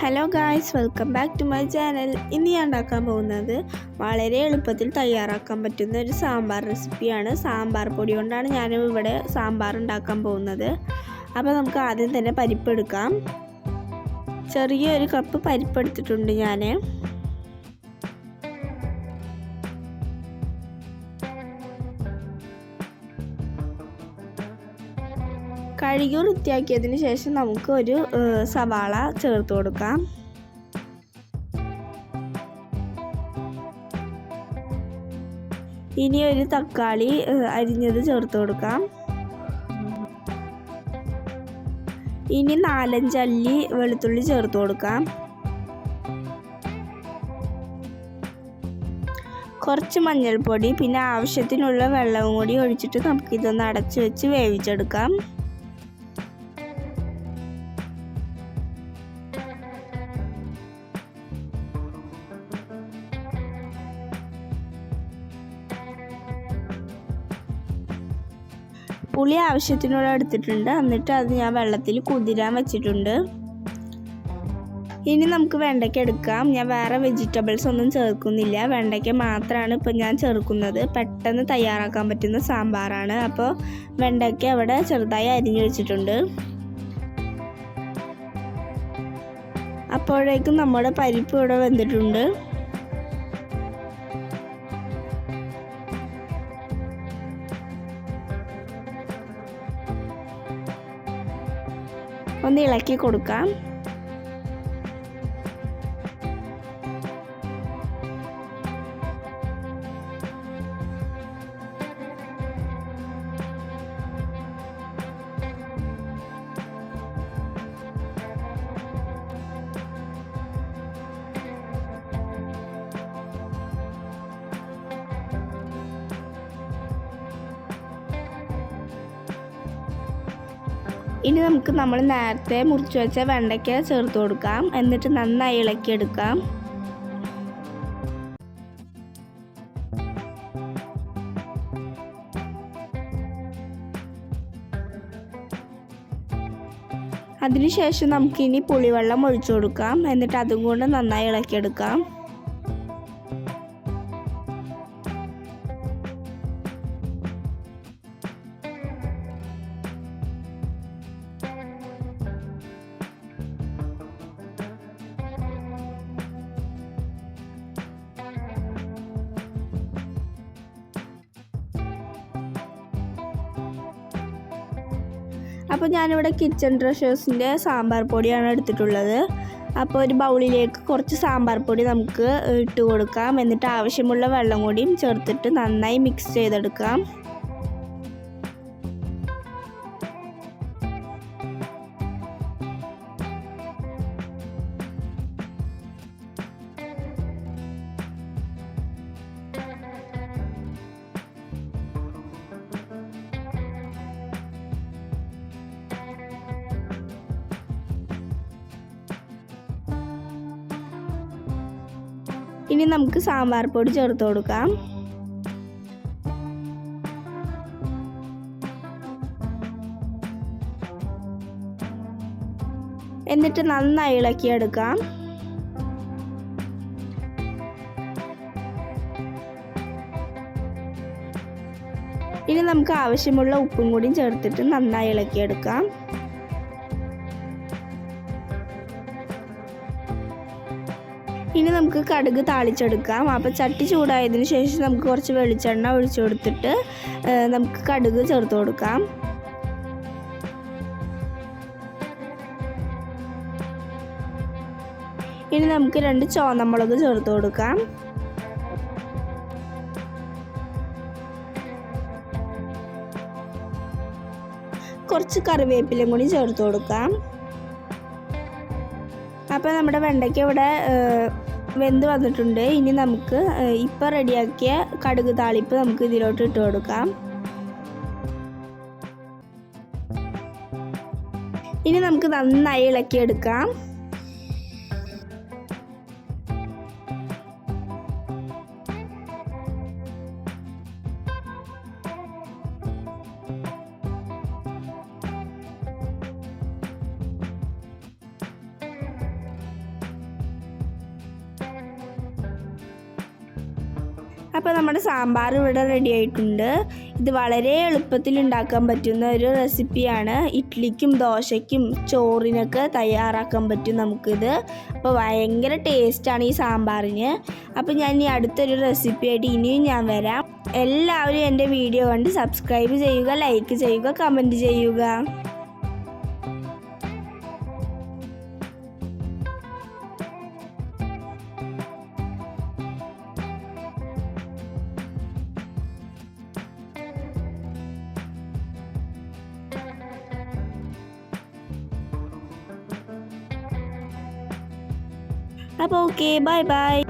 Hello guys, welcome back to my channel. ഇന്ന് ഞാൻ ഉണ്ടാക്കാൻ പോകുന്നത് വളരെ എളുപ്പത്തിൽ തയ്യാറാക്കാൻ പറ്റുന്ന ഒരു സാമ്പാർ റെസിപ്പിയാണ്. സാമ്പാർ പൊടി കൊണ്ടാണ് ഞാനിവിടെ സാമ്പാർ ഉണ്ടാക്കാൻ പോകുന്നത്. അപ്പോൾ നമുക്ക് ആദ്യം തന്നെ പരിപ്പ് എടുക്കാം. ചെറിയൊരു കപ്പ് പരിപ്പ് എടുത്തിട്ടുണ്ട് ഞാൻ. കഴുകി വൃത്തിയാക്കിയതിന് ശേഷം നമുക്ക് ഒരു സവാള ചേർത്ത് കൊടുക്കാം. ഇനി ഒരു തക്കാളി അരിഞ്ഞത് ചേർത്ത് കൊടുക്കാം. ഇനി 4-5 അല്ലി വെളുത്തുള്ളി ചേർത്ത് കൊടുക്കാം. കുറച്ച് മഞ്ഞൾപ്പൊടി, പിന്നെ ആവശ്യത്തിനുള്ള വെള്ളവും കൂടി ഒഴിച്ചിട്ട് നമുക്കിതൊന്ന് അടച്ചു വെച്ച് വേവിച്ചെടുക്കാം. പുളി ആവശ്യത്തിനുള്ള എടുത്തിട്ടുണ്ട്. എന്നിട്ട് അത് ഞാൻ വെള്ളത്തിൽ കുതിരാൻ വെച്ചിട്ടുണ്ട്. ഇനി നമുക്ക് വെണ്ടയ്ക്ക എടുക്കാം. ഞാൻ വേറെ വെജിറ്റബിൾസ് ഒന്നും ചേർക്കുന്നില്ല, വെണ്ടയ്ക്ക മാത്രമാണ് ഇപ്പോൾ ഞാൻ ചേർക്കുന്നത്. പെട്ടെന്ന് തയ്യാറാക്കാൻ പറ്റുന്ന സാമ്പാറാണ്. അപ്പോൾ വെണ്ടയ്ക്ക അവിടെ ചെറുതായി അരിഞ്ഞു വെച്ചിട്ടുണ്ട്. അപ്പോഴേക്കും നമ്മുടെ പരിപ്പ് ഇവിടെ വെന്തിട്ടുണ്ട്. ഒന്ന് ഇളക്കി കൊടുക്കാം. ഇനി നമുക്ക് നമ്മൾ നേരത്തെ മുറിച്ച് വെച്ച വെണ്ടയ്ക്ക ചേർത്ത് കൊടുക്കാം. എന്നിട്ട് നന്നായി ഇളക്കിയെടുക്കാം. അതിനുശേഷം നമുക്കിനി പുളിവെള്ളം ഒഴിച്ചു കൊടുക്കാം. എന്നിട്ട് അതും കൊണ്ട് നന്നായി ഇളക്കിയെടുക്കാം. അപ്പോൾ ഞാനിവിടെ കിച്ചൺ ട്രഷേഴ്സിൻ്റെ സാമ്പാർ പൊടിയാണ് എടുത്തിട്ടുള്ളത്. അപ്പോൾ ഒരു ബൗളിലേക്ക് കുറച്ച് സാമ്പാർ പൊടി നമുക്ക് ഇട്ട് കൊടുക്കാം. എന്നിട്ട് ആവശ്യമുള്ള വെള്ളം കൂടിയും ചേർത്തിട്ട് നന്നായി മിക്സ് ചെയ്തെടുക്കാം. ഇനി നമുക്ക് സാമ്പാർ പൊടി ചേർത്ത് കൊടുക്കാം. എന്നിട്ട് നന്നായി ഇളക്കിയെടുക്കാം. ഇനി നമുക്ക് ആവശ്യമുള്ള ഉപ്പും കൂടി ചേർത്തിട്ട് നന്നായി ഇളക്കിയെടുക്കാം. ഇനി നമുക്ക് കടുക് താളിച്ചെടുക്കാം. അപ്പോൾ ചട്ടി ചൂടായതിനു ശേഷം നമുക്ക് കുറച്ച് വെളിച്ചെണ്ണ ഒഴിച്ചു കൊടുത്തിട്ട് നമുക്ക് കടുക് ചേർത്ത് കൊടുക്കാം. ഇനി നമുക്ക് 2 ചുവന്നമുളക് ചേർത്ത് കൊടുക്കാം. കുറച്ച് കറിവേപ്പിലയും കൂടി ചേർത്ത് കൊടുക്കാം. അപ്പോൾ നമ്മുടെ വെണ്ടയ്ക്ക ഇവിടെ വെന്ത് വന്നിട്ടുണ്ട്. ഇനി നമുക്ക് ഇപ്പോൾ റെഡിയാക്കിയ കടുക് താളിപ്പ് നമുക്ക് ഇതിലോട്ട് ഇട്ട് കൊടുക്കാം. ഇനി നമുക്ക് നന്നായി ഇളക്കിയെടുക്കാം. അപ്പോൾ നമ്മുടെ സാമ്പാർ ഇവിടെ റെഡി ആയിട്ടുണ്ട്. ഇത് വളരെ എളുപ്പത്തിൽ ഉണ്ടാക്കാൻ പറ്റുന്ന ഒരു റെസിപ്പിയാണ്. ഇഡ്ഡലിക്കും ദോശയ്ക്കും ചോറിനൊക്കെ തയ്യാറാക്കാൻ പറ്റും നമുക്കിത്. അപ്പോൾ ഭയങ്കര ടേസ്റ്റാണ് ഈ സാമ്പാറിന്. അപ്പോൾ ഞാൻ ഇനി അടുത്തൊരു റെസിപ്പി ആയിട്ട് ഇനിയും ഞാൻ വരാം. എല്ലാവരും എൻ്റെ വീഡിയോ കണ്ട് സബ്സ്ക്രൈബ് ചെയ്യുക, ലൈക്ക് ചെയ്യുക, കമൻറ്റ് ചെയ്യുക. അപ്പോൾ ഓക്കെ, ബൈ ബൈ.